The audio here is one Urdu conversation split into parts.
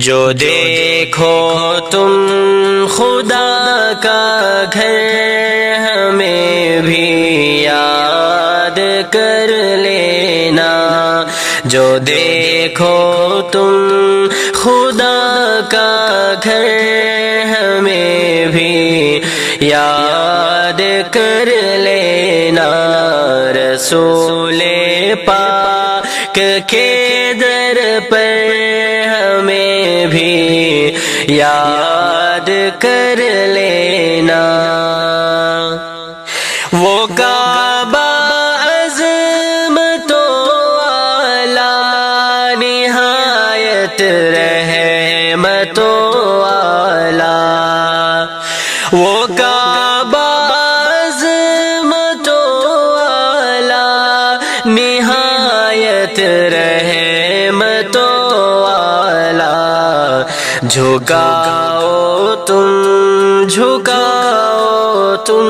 جو دیکھو تم خدا کا گھر ہمیں بھی یاد کر لینا، جو دیکھو تم خدا کا گھر ہمیں بھی یاد کر لینا، رسول پاک کے در پر ہمیں بھی یاد کر لینا، وہ کعبہ عظمتوں والا نہایت رحمتوں والا، وہ کعبہ عظمتوں والا نہایت رحمتوں والا، جھکاؤ تم جھکاؤ تم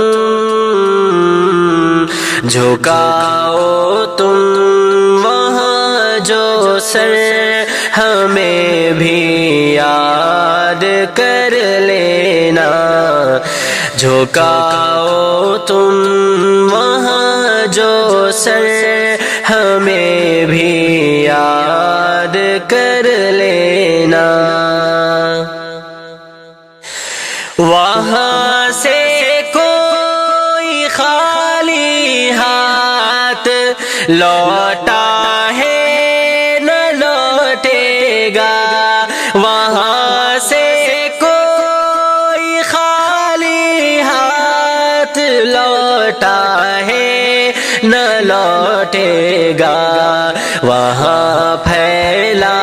جھکاؤ تم وہاں جو سر ہمیں بھی یاد کر لینا، جھکاؤ تم وہاں جو سر ہمیں بھی یاد کر لینا، وہاں سے کوئی خالی ہاتھ لوٹا ہے نہ لوٹے گا، وہاں سے کوئی خالی ہاتھ لوٹا ہے نہ لوٹے گا، وہاں پھیلا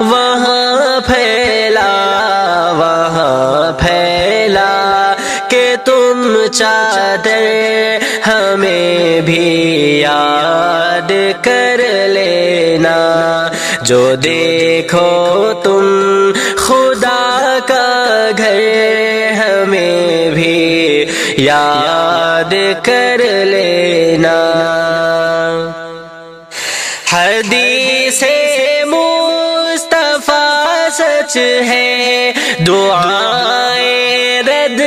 وہاں پھیلا وہاں پھیلا کہ تم چادر ہمیں بھی یاد کر لینا، جو دیکھو تم خدا کا گھر ہمیں بھی یاد کر لینا، حدیث مصطفیٰ سچ ہے، دعائیں رد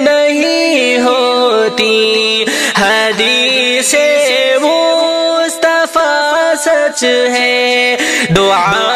نہیں ہوتی، حدیث مصطفیٰ سچ ہے، دعا